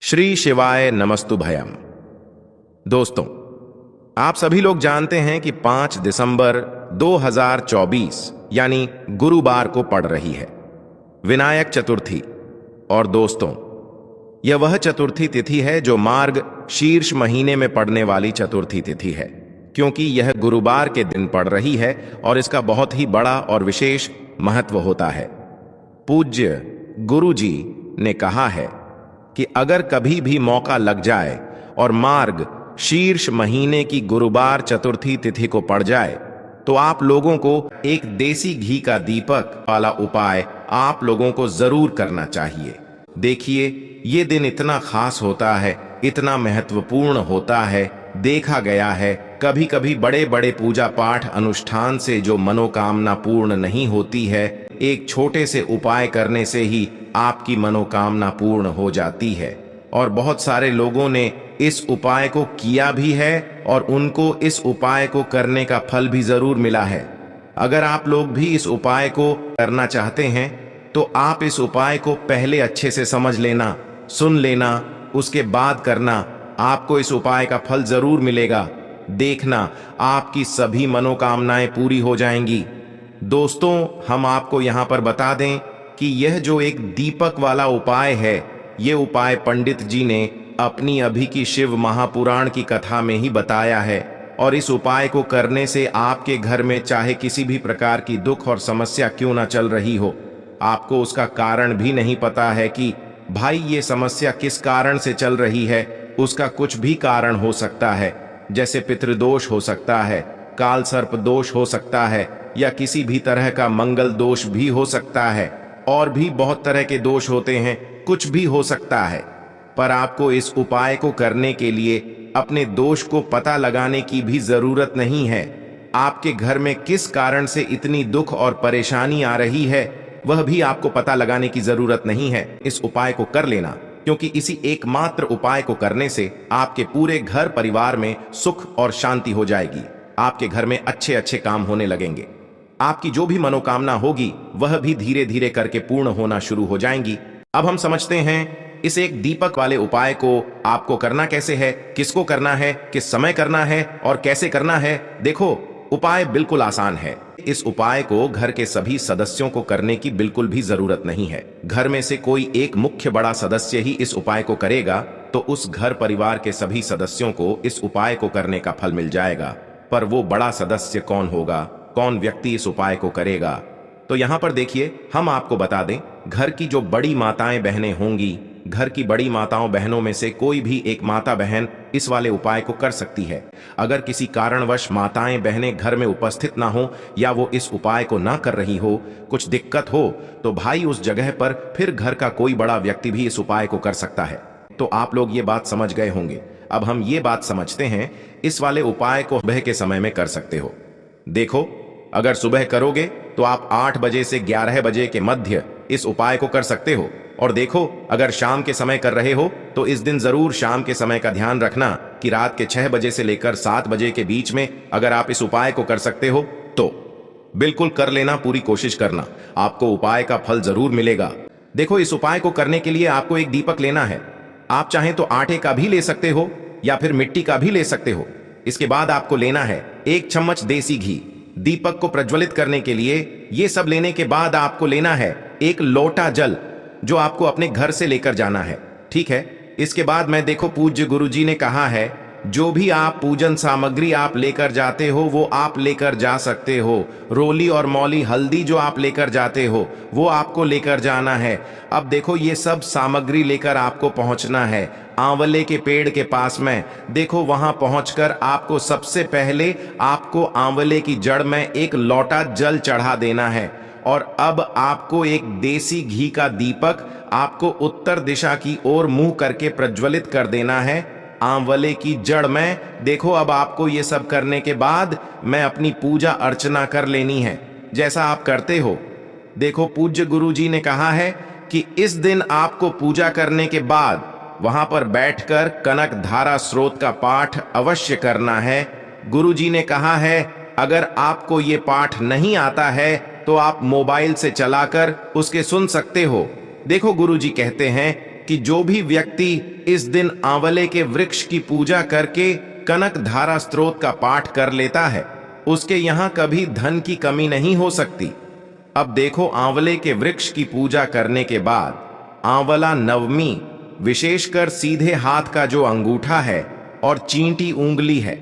श्री शिवाय नमस्तुभयम। दोस्तों, आप सभी लोग जानते हैं कि 5 दिसंबर 2024 यानी गुरुवार को पड़ रही है विनायक चतुर्थी। और दोस्तों, यह वह चतुर्थी तिथि है जो मार्ग शीर्ष महीने में पड़ने वाली चतुर्थी तिथि है, क्योंकि यह गुरुवार के दिन पड़ रही है और इसका बहुत ही बड़ा और विशेष महत्व होता है। पूज्य गुरु जी ने कहा है कि अगर कभी भी मौका लग जाए और मार्ग शीर्ष महीने की गुरुवार चतुर्थी तिथि को पड़ जाए तो आप लोगों को एक देसी घी का दीपक वाला उपाय आप लोगों को जरूर करना चाहिए। देखिए, ये दिन इतना खास होता है, इतना महत्वपूर्ण होता है। देखा गया है कभी कभी बड़े बड़े पूजा पाठ अनुष्ठान से जो मनोकामना पूर्ण नहीं होती है, एक छोटे से उपाय करने से ही आपकी मनोकामना पूर्ण हो जाती है। और बहुत सारे लोगों ने इस उपाय को किया भी है और उनको इस उपाय को करने का फल भी जरूर मिला है। अगर आप लोग भी इस उपाय को करना चाहते हैं तो आप इस उपाय को पहले अच्छे से समझ लेना, सुन लेना, उसके बाद करना। आपको इस उपाय का फल जरूर मिलेगा। देखना, आपकी सभी मनोकामनाएं पूरी हो जाएंगी। दोस्तों, हम आपको यहां पर बता दें कि यह जो एक दीपक वाला उपाय है, ये उपाय पंडित जी ने अपनी अभी की शिव महापुराण की कथा में ही बताया है। और इस उपाय को करने से आपके घर में चाहे किसी भी प्रकार की दुख और समस्या क्यों ना चल रही हो, आपको उसका कारण भी नहीं पता है कि भाई ये समस्या किस कारण से चल रही है, उसका कुछ भी कारण हो सकता है। जैसे पितृदोष हो सकता है, काल सर्प दोष हो सकता है, या किसी भी तरह का मंगल दोष भी हो सकता है, और भी बहुत तरह के दोष होते हैं, कुछ भी हो सकता है। पर आपको इस उपाय को करने के लिए अपने दोष को पता लगाने की भी जरूरत नहीं है। आपके घर में किस कारण से इतनी दुख और परेशानी आ रही है, वह भी आपको पता लगाने की जरूरत नहीं है। इस उपाय को कर लेना, क्योंकि इसी एकमात्र उपाय को करने से आपके पूरे घर परिवार में सुख और शांति हो जाएगी। आपके घर में अच्छे अच्छे काम होने लगेंगे। आपकी जो भी मनोकामना होगी वह भी धीरे धीरे करके पूर्ण होना शुरू हो जाएंगी। अब हम समझते हैं इस एक दीपक वाले उपाय को आपको करना कैसे है, किसको करना है, किस समय करना है और कैसे करना है। देखो, उपाय बिल्कुल आसान है। इस उपाय को घर के सभी सदस्यों को करने की बिल्कुल भी जरूरत नहीं है। घर में से कोई एक मुख्य बड़ा सदस्य ही इस उपाय को करेगा तो उस घर परिवार के सभी सदस्यों को इस उपाय को करने का फल मिल जाएगा। पर वो बड़ा सदस्य कौन होगा, कौन व्यक्ति इस उपाय को करेगा, तो यहाँ पर देखिए, हम आपको बता दें, घर की जो बड़ी माताएं बहनें होंगी, घर की बड़ी माताओं बहनों में से कोई भी एक माता बहन इस वाले उपाय को कर सकती है। अगर किसी कारणवश माताएं बहनें घर में उपस्थित ना हो या वो इस उपाय को ना कर रही हो, कुछ दिक्कत हो, तो भाई उस जगह पर फिर घर का कोई बड़ा व्यक्ति भी इस उपाय को कर सकता है। तो आप लोग ये बात समझ गए होंगे। अब हम ये बात समझते हैं, इस वाले उपाय को सुबह के समय में कर सकते हो। देखो, अगर सुबह करोगे तो आप 8 बजे से 11 बजे के मध्य इस उपाय को कर सकते हो। और देखो, अगर शाम के समय कर रहे हो तो इस दिन जरूर शाम के समय का ध्यान रखना कि रात के 6 बजे से लेकर 7 बजे के बीच में अगर आप इस उपाय को कर सकते हो तो बिल्कुल कर लेना, पूरी कोशिश करना, आपको उपाय का फल जरूर मिलेगा। देखो, इस उपाय को करने के लिए आपको एक दीपक लेना है। आप चाहें तो आटे का भी ले सकते हो या फिर मिट्टी का भी ले सकते हो। इसके बाद आपको लेना है 1 चम्मच देसी घी। दीपक को प्रज्वलित करने के लिए ये सब लेने के बाद आपको लेना है 1 लोटा जल, जो आपको अपने घर से लेकर जाना है। ठीक है। इसके बाद मैं देखो, पूज्य गुरु जी ने कहा है जो भी आप पूजन सामग्री आप लेकर जाते हो वो आप लेकर जा सकते हो। रोली और मौली हल्दी जो आप लेकर जाते हो वो आपको लेकर जाना है। अब देखो, ये सब सामग्री लेकर आपको पहुंचना है आंवले के पेड़ के पास में। देखो, वहां पहुंचकर आपको सबसे पहले आपको आंवले की जड़ में 1 लोटा जल चढ़ा देना है। और अब आपको एक देसी घी का दीपक आपको उत्तर दिशा की ओर मुंह करके प्रज्वलित कर देना है आंवले की जड़ में। देखो, अब आपको ये सब करने के बाद मैं अपनी पूजा अर्चना कर लेनी है, जैसा आप करते हो। देखो, पूज्य गुरु जी ने कहा है कि इस दिन आपको पूजा करने के बाद वहां पर बैठकर कनक धारा स्रोत का पाठ अवश्य करना है। गुरु जी ने कहा है अगर आपको ये पाठ नहीं आता है तो आप मोबाइल से चलाकर उसके सुन सकते हो। देखो, गुरु जी कहते हैं कि जो भी व्यक्ति इस दिन आंवले के वृक्ष की पूजा करके कनक धारा स्त्रोत का पाठ कर लेता है, उसके यहां कभी धन की कमी नहीं हो सकती। अब देखो, आंवले के वृक्ष की पूजा करने के बाद आंवला नवमी, विशेषकर सीधे हाथ का जो अंगूठा है और चींटी उंगली है,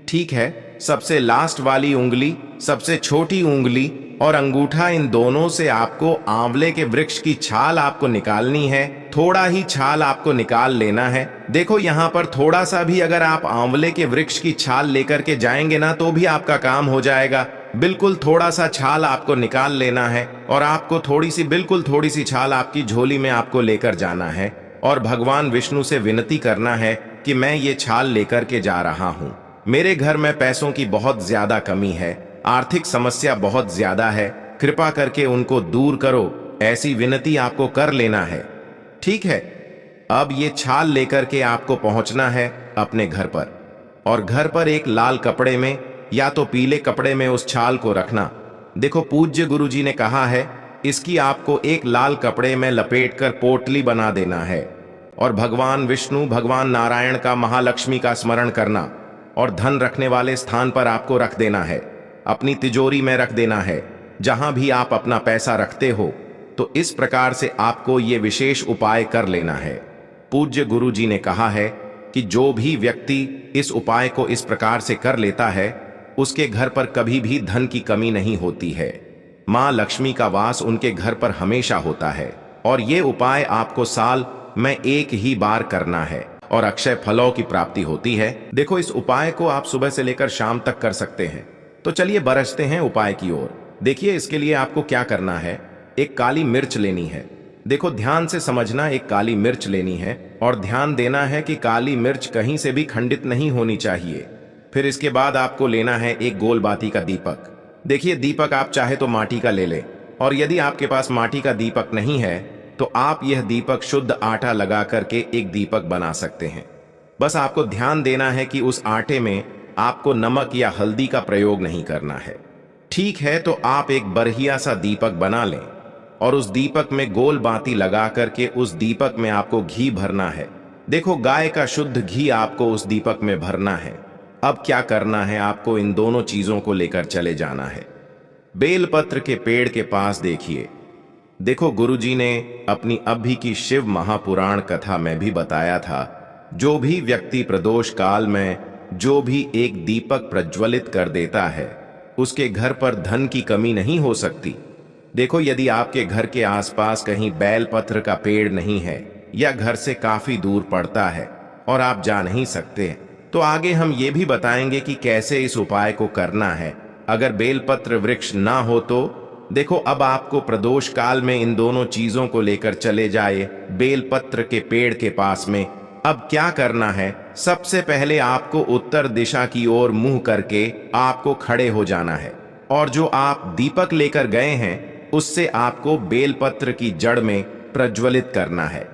ठीक है, सबसे लास्ट वाली उंगली, सबसे छोटी उंगली और अंगूठा, इन दोनों से आपको आंवले के वृक्ष की छाल आपको निकालनी है। थोड़ा ही छाल आपको निकाल लेना है। देखो, यहाँ पर थोड़ा सा भी अगर आप आंवले के वृक्ष की छाल लेकर के जाएंगे ना, तो भी आपका काम हो जाएगा। बिल्कुल थोड़ा सा छाल आपको निकाल लेना है और आपको बिल्कुल थोड़ी सी छाल आपकी झोली में आपको लेकर जाना है और भगवान विष्णु से विनती करना है कि मैं ये छाल लेकर के जा रहा हूँ। मेरे घर में पैसों की बहुत ज्यादा कमी है, आर्थिक समस्या बहुत ज्यादा है, कृपा करके उनको दूर करो। ऐसी विनती आपको कर लेना है, ठीक है। अब ये छाल लेकर के आपको पहुंचना है अपने घर पर, और घर पर एक लाल कपड़े में या तो पीले कपड़े में उस छाल को रखना। देखो, पूज्य गुरुजी ने कहा है इसकी आपको एक लाल कपड़े में लपेटकर पोटली बना देना है और भगवान विष्णु, भगवान नारायण का, महालक्ष्मी का स्मरण करना और धन रखने वाले स्थान पर आपको रख देना है। अपनी तिजोरी में रख देना है, जहां भी आप अपना पैसा रखते हो। तो इस प्रकार से आपको ये विशेष उपाय कर लेना है। पूज्य गुरुजी ने कहा है कि जो भी व्यक्ति इस उपाय को इस प्रकार से कर लेता है, उसके घर पर कभी भी धन की कमी नहीं होती है। मां लक्ष्मी का वास उनके घर पर हमेशा होता है। और ये उपाय आपको साल में एक ही बार करना है और अक्षय फलों की प्राप्ति होती है। देखो, इस उपाय को आप सुबह से लेकर शाम तक कर सकते हैं। तो चलिए बरसते हैं उपाय की ओर। देखिए, इसके लिए आपको क्या करना है, एक काली मिर्च लेनी है। देखो, ध्यान से समझना, एक काली मिर्च लेनी है और ध्यान देना है कि काली मिर्च कहीं से भी खंडित नहीं होनी चाहिए। फिर इसके बाद आपको लेना है एक गोल बाती का दीपक। देखिए, दीपक आप चाहे तो माटी का ले लें, और यदि आपके पास माटी का दीपक नहीं है तो आप यह दीपक शुद्ध आटा लगा करके एक दीपक बना सकते हैं। बस आपको ध्यान देना है कि उस आटे में आपको नमक या हल्दी का प्रयोग नहीं करना है, ठीक है। तो आप एक बढ़िया सा दीपक बना लें और उस दीपक में गोल बाती लगा करके उस दीपक में आपको घी भरना है। देखो, गाय का शुद्ध घी आपको उस दीपक में भरना है। अब क्या करना है, आपको इन दोनों चीजों को लेकर चले जाना है। बेलपत्र के पेड़ के पास देखिए, देखो, गुरुजी ने अपनी अभी की शिव महापुराण कथा में भी बताया था, जो भी व्यक्ति प्रदोष काल में जो भी एक दीपक प्रज्वलित कर देता है, उसके घर पर धन की कमी नहीं हो सकती। देखो, यदि आपके घर के आसपास कहीं बेलपत्र का पेड़ नहीं है या घर से काफी दूर पड़ता है और आप जा नहीं सकते, तो आगे हम ये भी बताएंगे कि कैसे इस उपाय को करना है। अगर बेलपत्र वृक्ष ना हो तो देखो, अब आपको प्रदोष काल में इन दोनों चीजों को लेकर चले जाए बेलपत्र के पेड़ के पास में। अब क्या करना है, सबसे पहले आपको उत्तर दिशा की ओर मुंह करके आपको खड़े हो जाना है और जो आप दीपक लेकर गए हैं उससे आपको बेलपत्र की जड़ में प्रज्वलित करना है।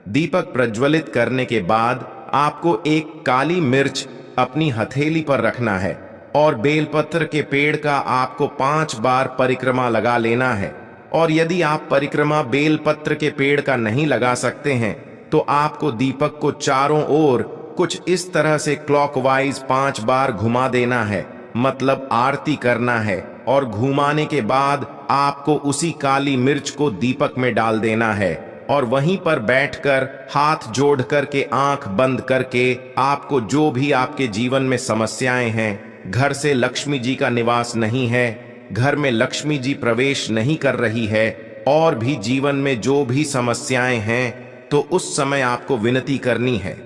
दीपक प्रज्वलित करने के बाद आपको एक काली मिर्च अपनी हथेली पर रखना है और बेलपत्र के पेड़ का आपको 5 बार परिक्रमा लगा लेना है। और यदि आप परिक्रमा बेलपत्र के पेड़ का नहीं लगा सकते हैं तो आपको दीपक को चारों ओर कुछ इस तरह से क्लॉकवाइज 5 बार घुमा देना है, मतलब आरती करना है। और घुमाने के बाद आपको उसी काली मिर्च को दीपक में डाल देना है और वहीं पर बैठकर हाथ जोड़ करके आंख बंद करके आपको जो भी आपके जीवन में समस्याएं हैं, घर से लक्ष्मी जी का निवास नहीं है, घर में लक्ष्मी जी प्रवेश नहीं कर रही है, और भी जीवन में जो भी समस्याएं हैं, तो उस समय आपको विनती करनी है